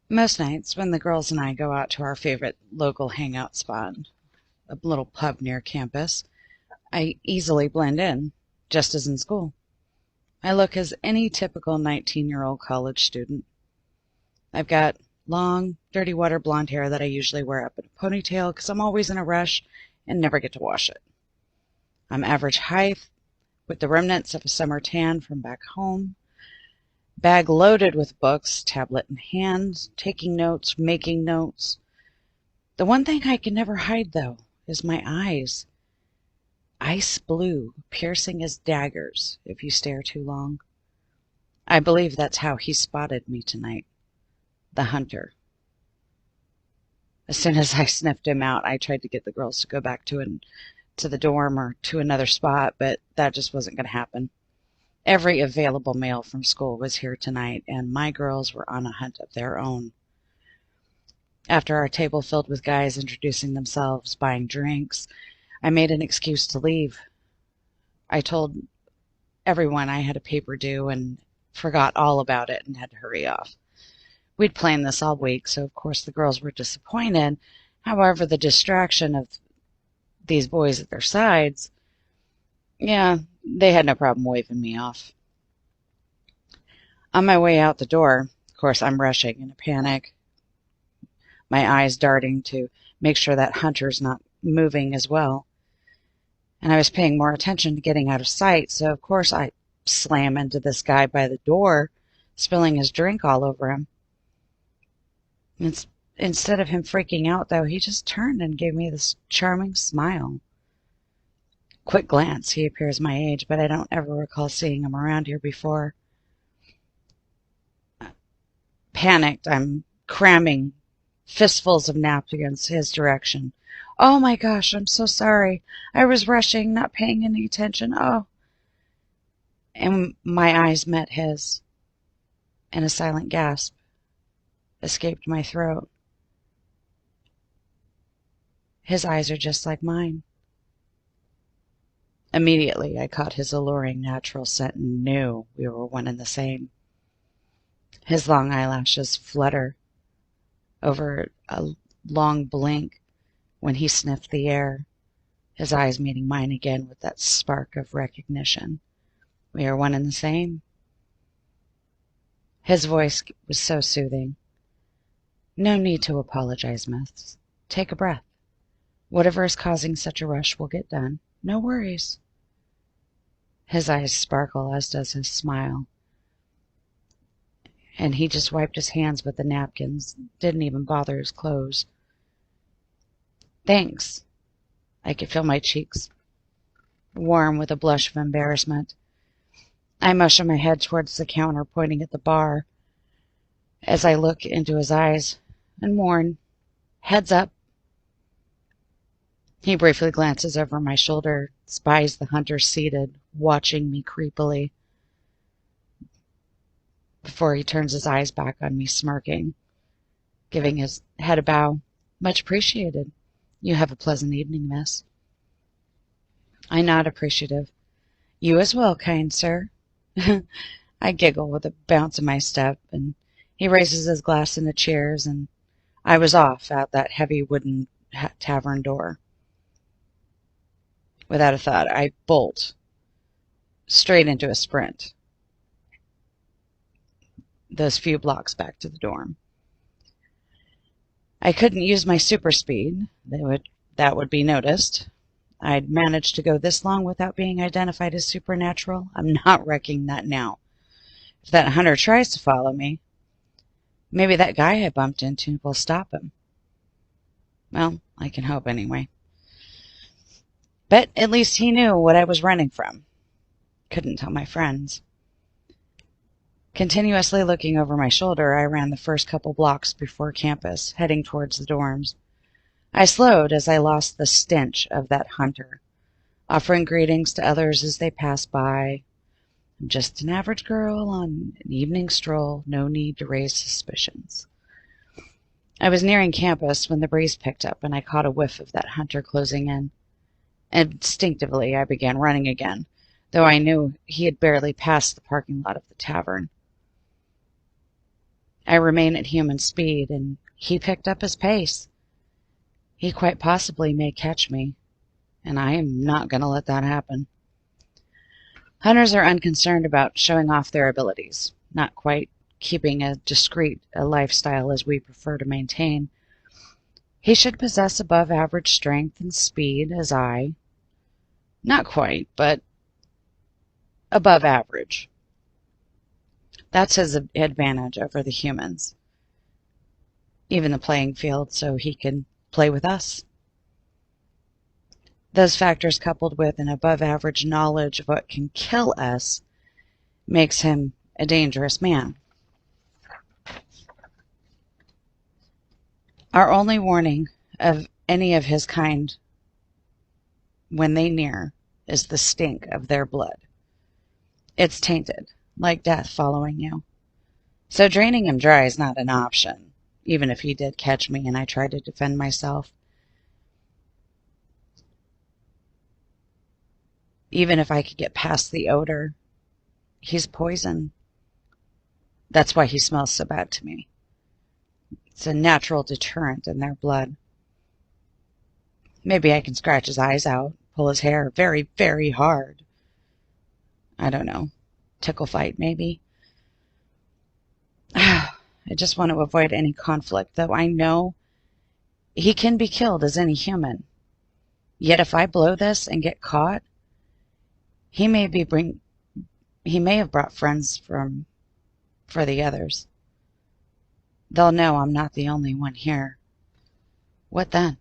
Most nights, when the girls and I go out to our favorite local hangout spot, a little pub near campus, I easily blend in, just as in school. I look as any typical 19-year-old college student. I've got long, dirty water blonde hair that I usually wear up in a ponytail because I'm always in a rush and never get to wash it. I'm average height with the remnants of a summer tan from back home, bag loaded with books, tablet in hand, taking notes, making notes. The one thing I can never hide, though, is my eyes. Ice blue, piercing as daggers if you stare too long. I believe that's how he spotted me tonight. The hunter. As soon as I sniffed him out, I tried to get the girls to go back to the dorm or to another spot, but that just wasn't going to happen. Every available male from school was here tonight, and my girls were on a hunt of their own. After our table filled with guys introducing themselves, buying drinks, I made an excuse to leave. I told everyone I had a paper due and forgot all about it and had to hurry off. We'd planned this all week, so of course the girls were disappointed. However, the distraction of these boys at their sides, yeah, they had no problem waving me off. On my way out the door, of course, I'm rushing in a panic, my eyes darting to make sure that Hunter's not moving as well. And I was paying more attention to getting out of sight, so of course I slam into this guy by the door, spilling his drink all over him. Instead of him freaking out, though, he just turned and gave me this charming smile. Quick glance, he appears my age, but I don't ever recall seeing him around here before. Panicked, I'm cramming fistfuls of napkins his direction. Oh my gosh, I'm so sorry. I was rushing, not paying any attention. Oh. And my eyes met his, and a silent gasp escaped my throat. His eyes are just like mine. Immediately, I caught his alluring natural scent and knew we were one and the same. His long eyelashes flutter over a long blink when he sniffed the air, his eyes meeting mine again with that spark of recognition. We are one and the same. His voice was so soothing. No need to apologize, miss. Take a breath. Whatever is causing such a rush will get done. No worries. His eyes sparkle, as does his smile. And he just wiped his hands with the napkins, didn't even bother his clothes. Thanks. I could feel my cheeks warm with a blush of embarrassment. I motion my head towards the counter, pointing at the bar, as I look into his eyes and warn, heads up. He briefly glances over my shoulder, spies the hunter seated, watching me creepily, before he turns his eyes back on me, smirking, giving his head a bow. Much appreciated. You have a pleasant evening, miss. I nod appreciative. You as well, kind sir. I giggle with a bounce in my step, and he raises his glass in the cheers, and I was off out that heavy wooden tavern door. Without a thought, I bolt straight into a sprint, those few blocks back to the dorm. I couldn't use my super speed. That would be noticed. I'd managed to go this long without being identified as supernatural. I'm not wrecking that now. If that hunter tries to follow me, maybe that guy I bumped into will stop him. Well, I can hope anyway. But at least he knew what I was running from. Couldn't tell my friends. Continuously looking over my shoulder, I ran the first couple blocks before campus, heading towards the dorms. I slowed as I lost the stench of that hunter, offering greetings to others as they passed by. I'm just an average girl on an evening stroll, no need to raise suspicions. I was nearing campus when the breeze picked up and I caught a whiff of that hunter closing in. Instinctively, I began running again, though I knew he had barely passed the parking lot of the tavern. I remain at human speed, and he picked up his pace. He quite possibly may catch me, and I am not going to let that happen. Hunters are unconcerned about showing off their abilities, not quite keeping as discreet a lifestyle as we prefer to maintain. He should possess above average strength and speed as I. Not quite, but above average. That's his advantage over the humans. Even the playing field, so he can play with us. Those factors, coupled with an above average knowledge of what can kill us, makes him a dangerous man. Our only warning of any of his kind when they near is the stink of their blood. It's tainted, like death following you. So draining him dry is not an option, even if he did catch me and I tried to defend myself. Even if I could get past the odor, he's poison. That's why he smells so bad to me. It's a natural deterrent in their blood. Maybe I can scratch his eyes out, pull his hair very, very hard. I don't know. Tickle fight, maybe. I just want to avoid any conflict, though I know he can be killed as any human. Yet if I blow this and get caught, he may have brought friends for the others. They'll know I'm not the only one here. What then?